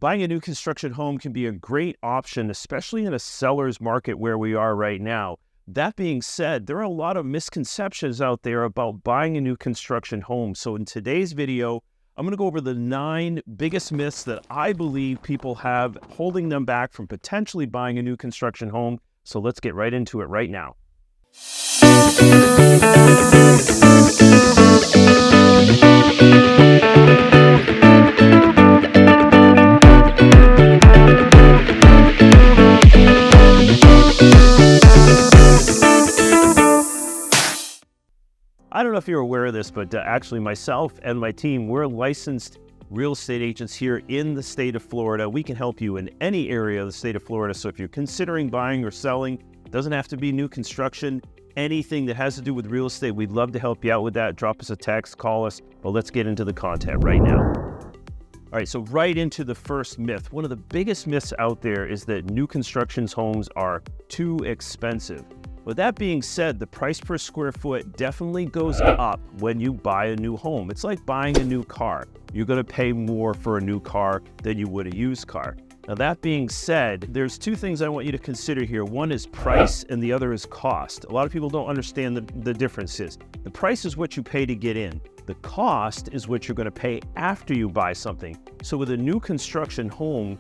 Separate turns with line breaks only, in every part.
Buying a new construction home can be a great option, especially in a seller's market where we are right now. That being said, there are a lot of misconceptions out there about buying a new construction home. So in today's video, I'm going to go over the 9 biggest myths that I believe people have holding them back from potentially buying a new construction home. So let's get right into it right now. I don't know if you're aware of this, but actually myself and my team, we're licensed real estate agents here in the state of Florida. We can help you in any area of the state of Florida. So if you're considering buying or selling, it doesn't have to be new construction, anything that has to do with real estate, we'd love to help you out with that. Drop us a text, call us, but let's get into the content right now. All right, so right into the first myth. One of the biggest myths out there is that new construction homes are too expensive. With that being said, the price per square foot definitely goes up when you buy a new home. It's like buying a new car. You're going to pay more for a new car than you would a used car. Now, that being said, there's 2 things I want you to consider here. One is price and the other is cost. A lot of people don't understand the differences. The price is what you pay to get in. The cost is what you're going to pay after you buy something. So with a new construction home,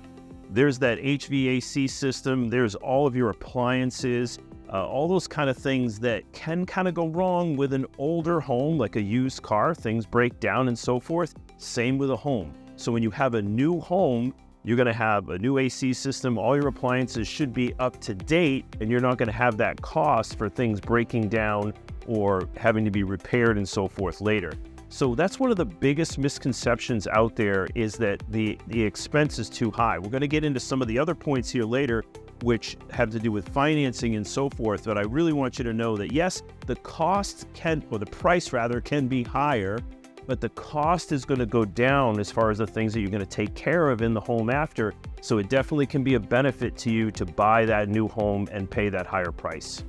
there's that HVAC system, there's all of your appliances, all those kind of things that can kind of go wrong with an older home, like a used car. Things break down and so forth. Same with a home. So when you have a new home, you're going to have a new AC system. All your appliances should be up to date, and you're not going to have that cost for things breaking down or having to be repaired and so forth later. So that's one of the biggest misconceptions out there, is that the expense is too high. We're going to get into some of the other points here later, which have to do with financing and so forth. But I really want you to know that yes, the cost or the price rather, can be higher, but the cost is going to go down as far as the things that you're going to take care of in the home after. So it definitely can be a benefit to you to buy that new home and pay that higher price.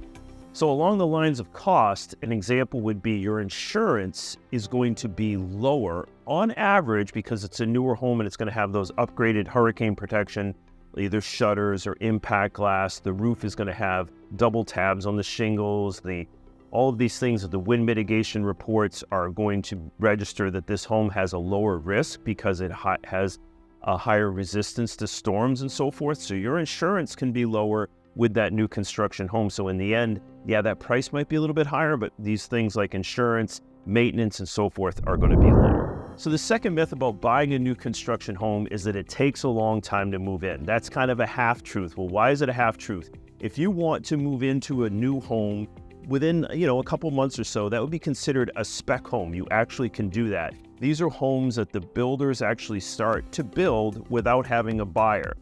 So along the lines of cost, an example would be your insurance is going to be lower on average because it's a newer home and it's going to have those upgraded hurricane protection, either shutters or impact glass. The roof is going to have double tabs on the shingles. All of these things, the wind mitigation reports are going to register that this home has a lower risk because it has a higher resistance to storms and so forth. So your insurance can be lower with that new construction home. So in the end, yeah, that price might be a little bit higher, but these things like insurance, maintenance, and so forth are going to be lower. So the second myth about buying a new construction home is that it takes a long time to move in. That's kind of a half-truth. Well, why is it a half-truth? If you want to move into a new home within, a couple months or so, that would be considered a spec home. You actually can do that. These are homes that the builders actually start to build without having a buyer.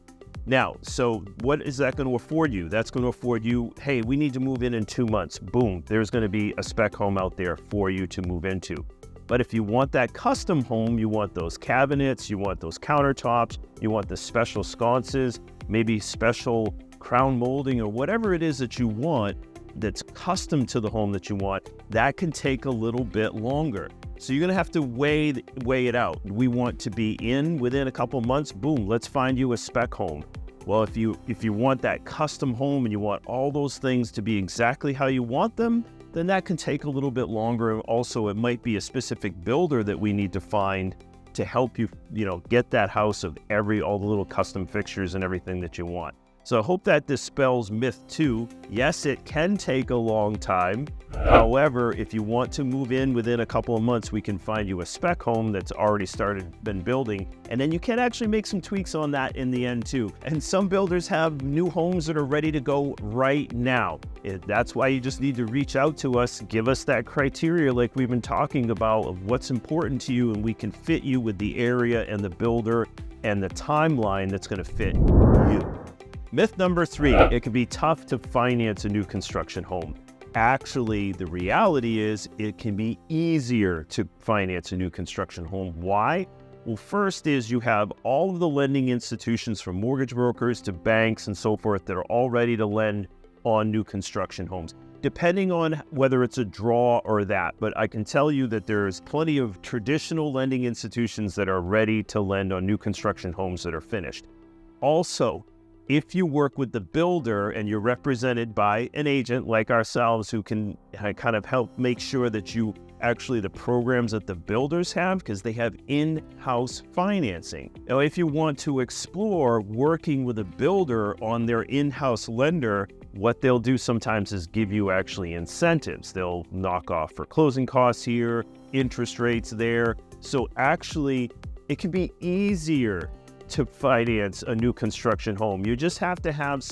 Now, so what is that going to afford you? That's going to afford you, hey, we need to move in 2 months. Boom, there's going to be a spec home out there for you to move into. But if you want that custom home, you want those cabinets, you want those countertops, you want the special sconces, maybe special crown molding or whatever it is that you want that's custom to the home that you want, that can take a little bit longer. So you're going to have to weigh it out. We want to be in within a couple months. Boom, let's find you a spec home. Well, if you want that custom home and you want all those things to be exactly how you want them, then that can take a little bit longer. Also, it might be a specific builder that we need to find to help you, get that house of all the little custom fixtures and everything that you want. So I hope that dispels myth 2. Yes, it can take a long time. However, if you want to move in within a couple of months, we can find you a spec home that's already been building. And then you can actually make some tweaks on that in the end too. And some builders have new homes that are ready to go right now. That's why you just need to reach out to us, give us that criteria like we've been talking about of what's important to you, and we can fit you with the area and the builder and the timeline that's going to fit you. Myth number 3, it can be tough to finance a new construction home. Actually, the reality is it can be easier to finance a new construction home. Why? Well, first is you have all of the lending institutions, from mortgage brokers to banks and so forth, that are all ready to lend on new construction homes. depending on whether it's a draw or that. But I can tell you that there's plenty of traditional lending institutions that are ready to lend on new construction homes that are finished. Also, if you work with the builder and you're represented by an agent like ourselves who can kind of help make sure that you actually the programs that the builders have, because they have in-house financing. Now, if you want to explore working with a builder on their in-house lender, what they'll do sometimes is give you actually incentives. They'll knock off for closing costs here, interest rates there. So actually, it can be easier to finance a new construction home. You just have to have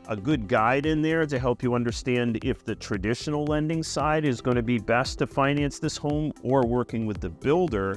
a good guide in there to help you understand if the traditional lending side is going to be best to finance this home, or working with the builder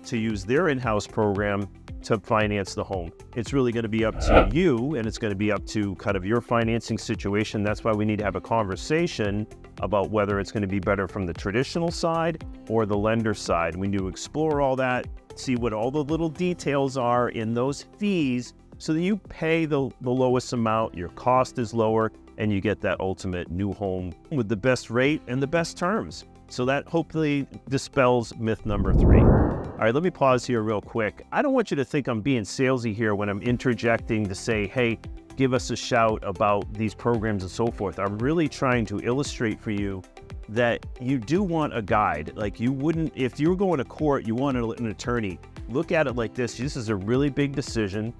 to use their in-house program to finance the home. It's really going to be up to you, and it's going to be up to kind of your financing situation. That's why we need to have a conversation about whether it's going to be better from the traditional side or the lender side. We need to explore all that, see what all the little details are in those fees, so that you pay the lowest amount, your cost is lower, and you get that ultimate new home with the best rate and the best terms. So that hopefully dispels myth number 3. All right, let me pause here real quick. I don't want you to think I'm being salesy here when I'm interjecting to say, hey, give us a shout about these programs and so forth. I'm really trying to illustrate for you that you do want a guide. Like, you wouldn't, if you were going to court, you want an attorney. Look at it like this. This is a really big decision.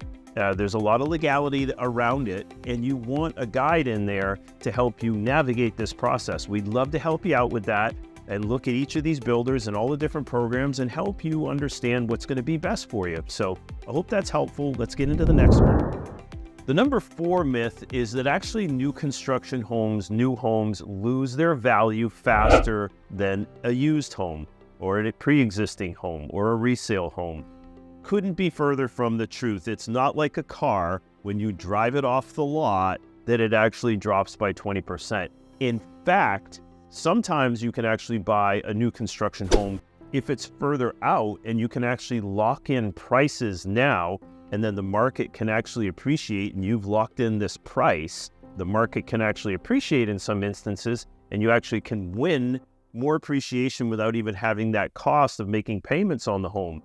There's a lot of legality around it, and you want a guide in there to help you navigate this process. We'd love to help you out with that and look at each of these builders and all the different programs and help you understand what's going to be best for you. So I hope that's helpful. Let's get into the next one. The number 4 myth is that actually new construction homes, new homes, lose their value faster than a used home or a pre-existing home or a resale home. Couldn't be further from the truth. It's not like a car. When you drive it off the lot, that it actually drops by 20%. In fact, sometimes you can actually buy a new construction home if it's further out, and you can actually lock in prices now, and then the market can actually appreciate, and you've locked in this price. The market can actually appreciate in some instances, and you actually can win more appreciation without even having that cost of making payments on the home.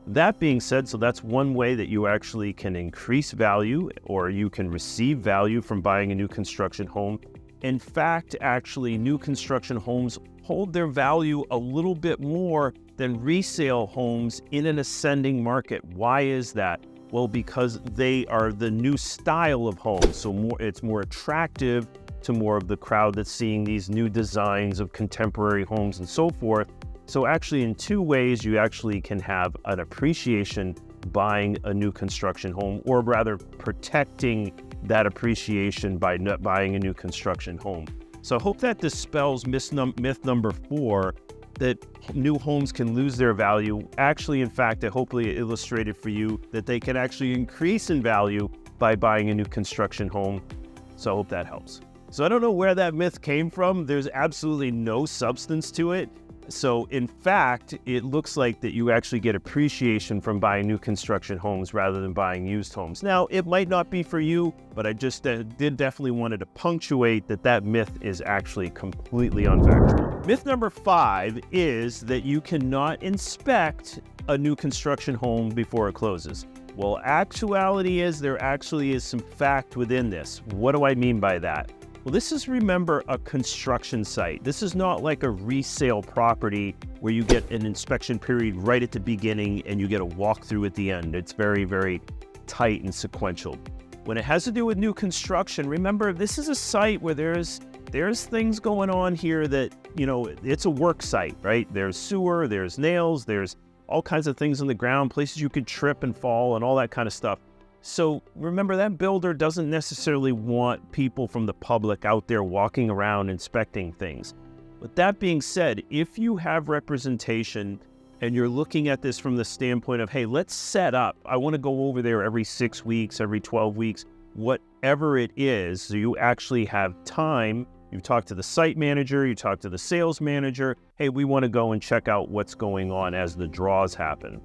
That being said, so that's one way that you actually can increase value, or you can receive value from buying a new construction home. In fact, actually, new construction homes hold their value a little bit more than resale homes in an ascending market. Why is that? Well, because they are the new style of homes. So it's more attractive to more of the crowd that's seeing these new designs of contemporary homes and so forth. So actually, in 2 ways, you actually can have an appreciation buying a new construction home, or rather protecting that appreciation by not buying a new construction home. So I hope that dispels myth number 4, that new homes can lose their value. Actually, in fact, I hopefully illustrated for you that they can actually increase in value by buying a new construction home. So I hope that helps. So I don't know where that myth came from. There's absolutely no substance to it. So in fact, it looks like that you actually get appreciation from buying new construction homes rather than buying used homes. Now, it might not be for you, but I just did definitely wanted to punctuate that myth is actually completely unfactual. Myth number 5 is that you cannot inspect a new construction home before it closes. Well, actuality is there actually is some fact within this. What do I mean by that? Well, this is, remember, a construction site. This is not like a resale property where you get an inspection period right at the beginning and you get a walkthrough at the end. It's very, very tight and sequential. When it has to do with new construction, remember, this is a site where there's things going on here that, it's a work site, right? There's sewer, there's nails, there's all kinds of things on the ground, places you could trip and fall and all that kind of stuff. So remember, that builder doesn't necessarily want people from the public out there walking around inspecting things. With that being said, if you have representation and you're looking at this from the standpoint of, hey, let's set up, I want to go over there every 6 weeks, every 12 weeks, whatever it is, so you actually have time. You talk to the site manager, you talk to the sales manager, hey, we want to go and check out what's going on as the draws happen.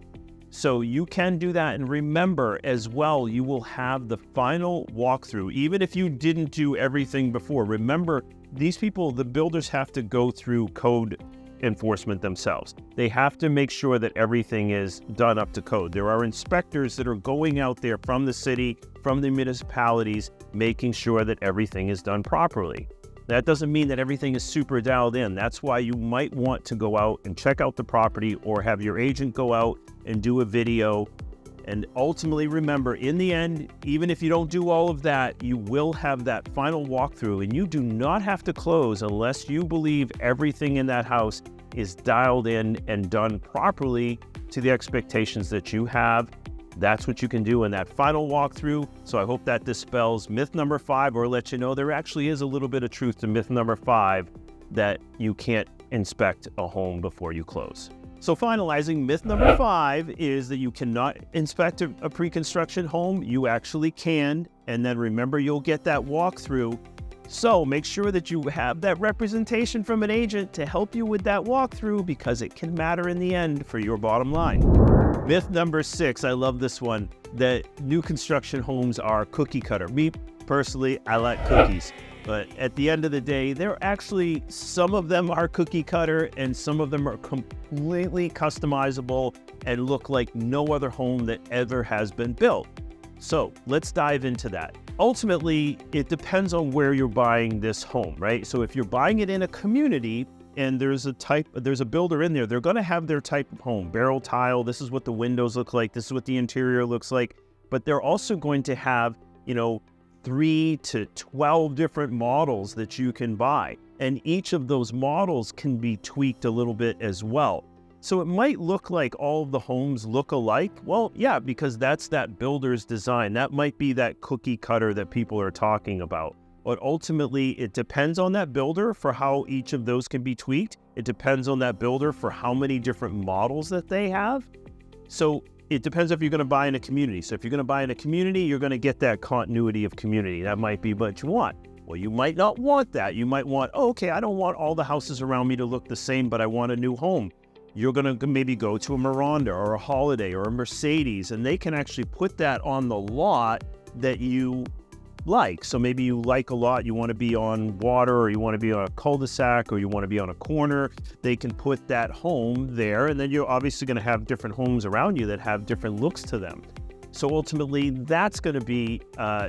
So you can do that, and remember as well, you will have the final walkthrough. Even if you didn't do everything before, remember, these people, the builders, have to go through code enforcement themselves. They have to make sure that everything is done up to code. There are inspectors that are going out there from the city, from the municipalities, making sure that everything is done properly. That doesn't mean that everything is super dialed in. That's why you might want to go out and check out the property, or have your agent go out and do a video. And ultimately, remember, in the end, even if you don't do all of that, you will have that final walkthrough, and you do not have to close unless you believe everything in that house is dialed in and done properly to the expectations that you have. That's what you can do in that final walkthrough. So I hope that dispels myth number 5, or lets you know there actually is a little bit of truth to myth number 5, that you can't inspect a home before you close. So finalizing, myth number 5 is that you cannot inspect a pre-construction home. You actually can, and then remember, you'll get that walkthrough. So make sure that you have that representation from an agent to help you with that walkthrough, because it can matter in the end for your bottom line. Myth number 6, I love this one, that new construction homes are cookie cutter. Me personally, I like cookies. But at the end of the day, some of them are cookie cutter, and some of them are completely customizable and look like no other home that ever has been built. So let's dive into that. Ultimately, it depends on where you're buying this home, right? So if you're buying it in a community and there's a builder in there, they're going to have their type of home, barrel tile. This is what the windows look like. This is what the interior looks like. But they're also going to have, 3 to 12 different models that you can buy. And each of those models can be tweaked a little bit as well. So it might look like all of the homes look alike. Well, yeah, because that's that builder's design. That might be that cookie cutter that people are talking about. But ultimately, it depends on that builder for how each of those can be tweaked. It depends on that builder for how many different models that they have. So it depends if you're going to buy in a community. So if you're going to buy in a community, you're going to get that continuity of community. That might be what you want. Well, you might not want that. You might want, okay, I don't want all the houses around me to look the same, but I want a new home. You're going to maybe go to a Miranda or a Holiday or a Mercedes, and they can actually put that on the lot that you like. So maybe you like a lot, you want to be on water, or you want to be on a cul-de-sac, or you want to be on a corner. They can put that home there, and then you're obviously going to have different homes around you that have different looks to them. So ultimately, that's going to be,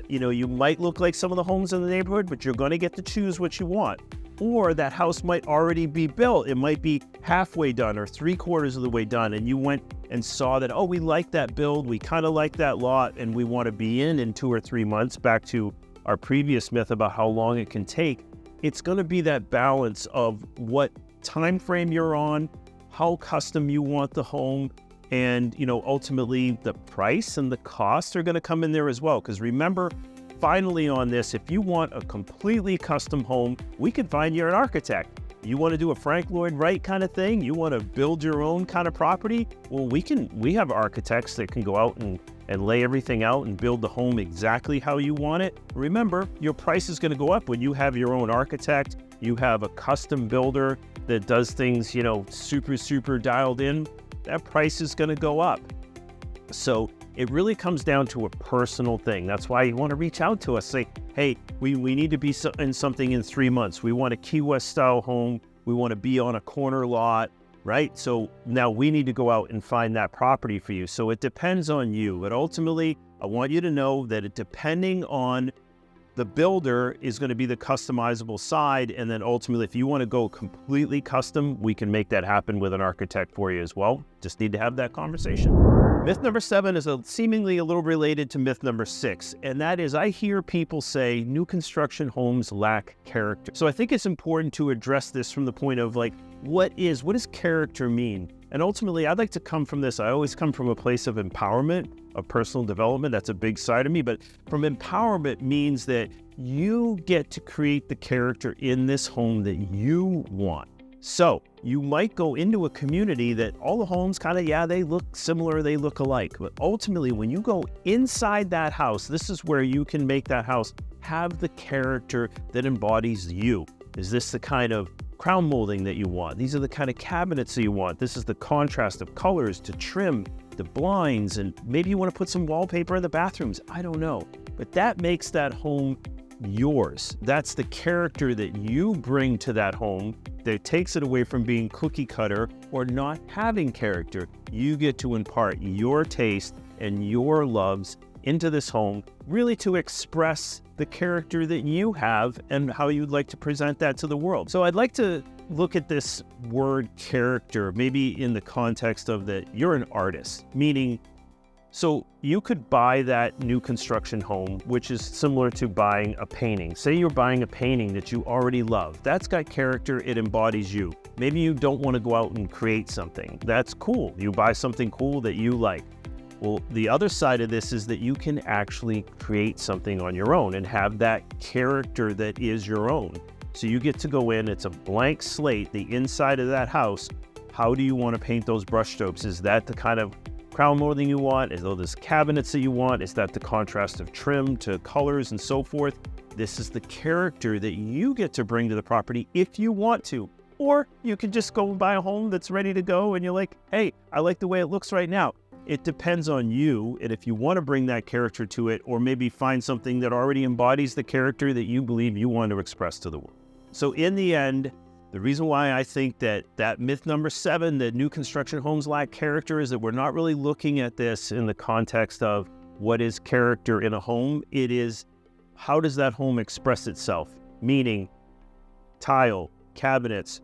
you might look like some of the homes in the neighborhood, but you're going to get to choose what you want. Or that house might already be built. It might be halfway done or 3/4 of the way done, and you went and saw that, oh, we like that build, we kind of like that lot, and we want to be in 2 or 3 months. Back to our previous myth about how long it can take. It's going to be that balance of what time frame you're on, how custom you want the home, and ultimately the price and the cost are going to come in there as well. Because remember, finally on this, if you want a completely custom home, we can find you an architect. You want to do a Frank Lloyd Wright kind of thing? You want to build your own kind of property? Well, we have architects that can go out and lay everything out and build the home exactly how you want it. Remember, your price is going to go up when you have your own architect. You have a custom builder that does things, super dialed in. That price is going to go up. So it really comes down to a personal thing. That's why you want to reach out to us. Say, hey, we need to be in something in 3 months. We want a Key West style home. We want to be on a corner lot, right? So now we need to go out and find that property for you. So it depends on you. But ultimately, I want you to know that depending on the builder is going to be the customizable side. And then ultimately, if you want to go completely custom, we can make that happen with an architect for you as well. Just need to have that conversation. Myth number 7 is seemingly a little related to myth number 6. And that is, I hear people say new construction homes lack character. So I think it's important to address this from the point of what does character mean? And ultimately, I'd like to come from this. I always come from a place of empowerment, of personal development. That's a big side of me. But from empowerment means that you get to create the character in this home that you want. So you might go into a community that all the homes they look similar, they look alike. But ultimately, when you go inside that house, this is where you can make that house have the character that embodies you. Is this the kind of crown molding that you want? These are the kind of cabinets that you want. This is the contrast of colors to trim, the blinds, and maybe you want to put some wallpaper in the bathrooms. I don't know. But that makes that home yours. That's the character that you bring to that home that takes it away from being cookie cutter or not having character. You get to impart your taste and your loves into this home, really to express the character that you have and how you'd like to present that to the world. So I'd like to look at this word character, maybe in the context of that you're an artist, meaning, so you could buy that new construction home, which is similar to buying a painting. Say you're buying a painting that you already love. That's got character, it embodies you. Maybe you don't want to go out and create something. That's cool. You buy something cool that you like. Well, the other side of this is that you can actually create something on your own and have that character that is your own. So you get to go in, it's a blank slate, the inside of that house. How do you want to paint those brush strokes? Is that the kind of crown molding you want? Is those cabinets that you want? Is that the contrast of trim to colors and so forth? This is the character that you get to bring to the property if you want to. Or you can just go and buy a home that's ready to go and you're like, hey, I like the way it looks right now. It depends on you, and if you want to bring that character to it, or maybe find something that already embodies the character that you believe you want to express to the world. So in the end, the reason why I think that myth number 7, that new construction homes lack character, is that we're not really looking at this in the context of what is character in a home. It is, how does that home express itself? Meaning tile, cabinets,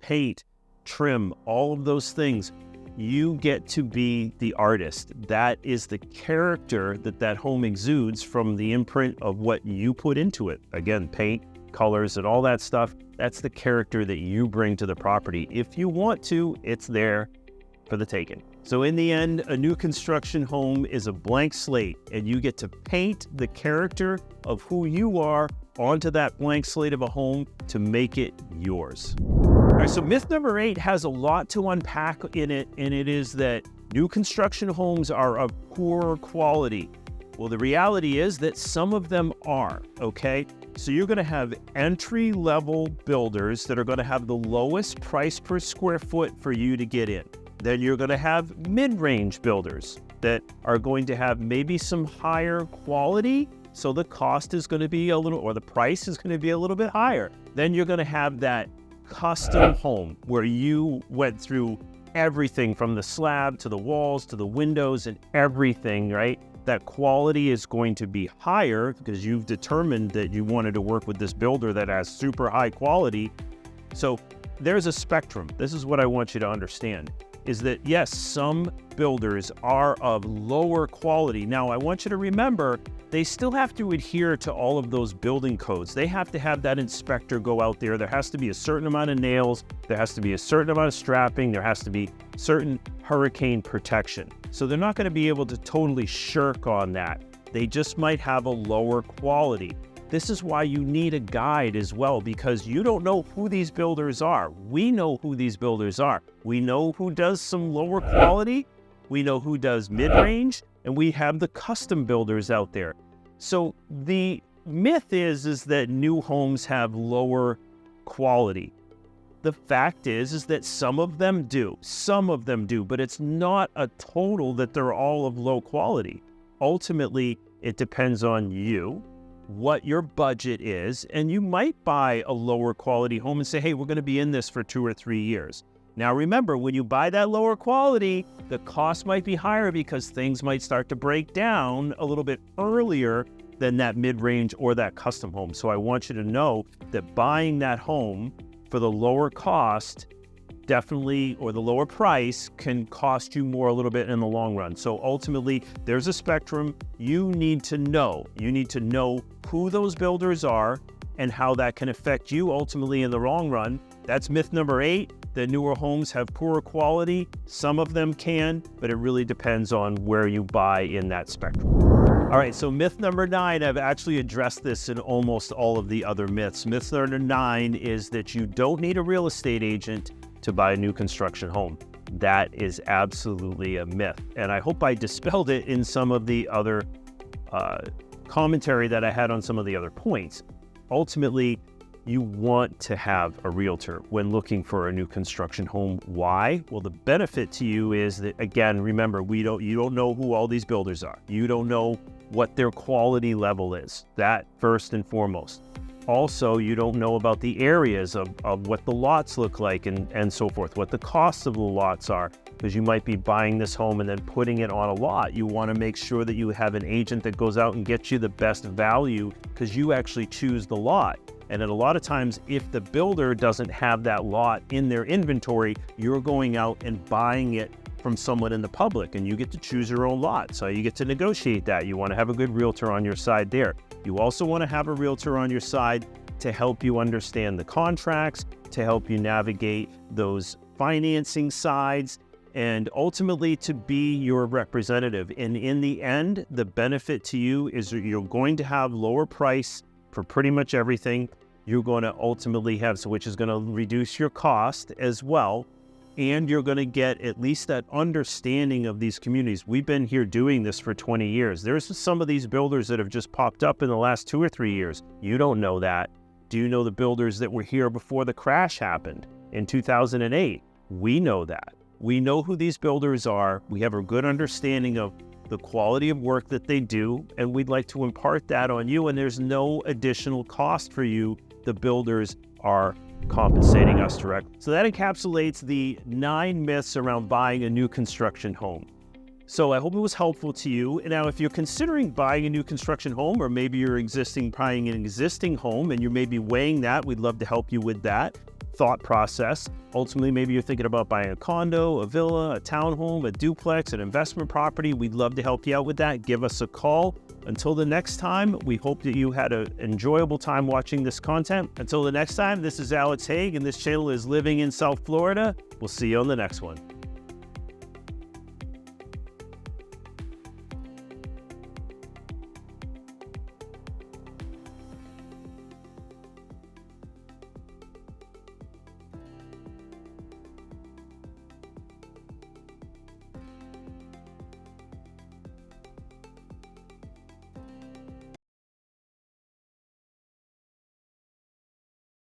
paint, trim, all of those things. You get to be the artist. That is the character that that home exudes from the imprint of what you put into it. Again, paint, colors, and all that stuff. That's the character that you bring to the property. If you want to, it's there for the taking. So in the end, a new construction home is a blank slate, and you get to paint the character of who you are onto that blank slate of a home to make it yours. All right, so myth number 8 has a lot to unpack in it, and it is that new construction homes are of poor quality. Well, the reality is that some of them are, okay? So you're gonna have entry-level builders that are gonna have the lowest price per square foot for you to get in. Then you're gonna have mid-range builders that are going to have maybe some higher quality, so the cost is gonna be a little, or the price is gonna be a little bit higher. Then you're gonna have that custom home where you went through everything from the slab to the walls to the windows and everything, right? That quality is going to be higher because you've determined that you wanted to work with this builder that has super high quality. So there's a spectrum. This is what I want you to understand, is that yes, some builders are of lower quality. Now, I want you to remember, they still have to adhere to all of those building codes. They have to have that inspector go out there. There has to be a certain amount of nails. There has to be a certain amount of strapping. There has to be certain hurricane protection. So they're not going to be able to totally shirk on that. They just might have a lower quality. This is why you need a guide as well, because you don't know who these builders are. We know who these builders are. We know who does some lower quality. We know who does mid-range, and we have the custom builders out there. So the myth is that new homes have lower quality. The fact is that some of them do, but it's not a total that they're all of low quality. Ultimately, it depends on you, what your budget is, and you might buy a lower quality home and say, hey, we're going to be in this for 2 or 3 years. Now remember, when you buy that lower quality, the cost might be higher because things might start to break down a little bit earlier than that mid-range or that custom home. So I want you to know that buying that home for the lower cost definitely, or the lower price, can cost you more a little bit in the long run. So ultimately, there's a spectrum. You need to know who those builders are and how that can affect you ultimately in the long run. That's myth number 8. The newer homes have poorer quality. Some of them can, but it really depends on where you buy in that spectrum. All right, so myth number 9, I've actually addressed this in almost all of the other myths. Myth number 9 is that you don't need a real estate agent to buy a new construction home. That is absolutely a myth. And I hope I dispelled it in some of the other commentary that I had on some of the other points. Ultimately, you want to have a realtor when looking for a new construction home. Why? Well, the benefit to you is that, again, remember, you don't know who all these builders are. You don't know what their quality level is. That first and foremost. Also, you don't know about the areas of what the lots look like and so forth, what the costs of the lots are, because you might be buying this home and then putting it on a lot. You want to make sure that you have an agent that goes out and gets you the best value because you actually choose the lot. And then a lot of times, if the builder doesn't have that lot in their inventory, you're going out and buying it from someone in the public, and you get to choose your own lot. So you get to negotiate that. You want to have a good realtor on your side there. You also want to have a realtor on your side to help you understand the contracts, to help you navigate those financing sides, and ultimately to be your representative. And in the end, the benefit to you is you're going to have lower price for pretty much everything. You're going to ultimately have, which is going to reduce your cost as well. And you're going to get at least that understanding of these communities. We've been here doing this for 20 years. There's some of these builders that have just popped up in the last 2 or 3 years. You don't know that. Do you know the builders that were here before the crash happened in 2008? We know that. We know who these builders are. We have a good understanding of the quality of work that they do, and we'd like to impart that on you, and there's no additional cost for you. The builders are compensating us direct. So that encapsulates the 9 myths around buying a new construction home. So I hope it was helpful to you. Now, if you're considering buying a new construction home, or maybe you're buying an existing home and you may be weighing that, we'd love to help you with that thought process. Ultimately, maybe you're thinking about buying a condo, a villa, a townhome, a duplex, an investment property. We'd love to help you out with that. Give us a call. Until the next time, we hope that you had an enjoyable time watching this content. Until the next time, this is Alex Haigh, and this channel is Living in South Florida. We'll see you on the next one.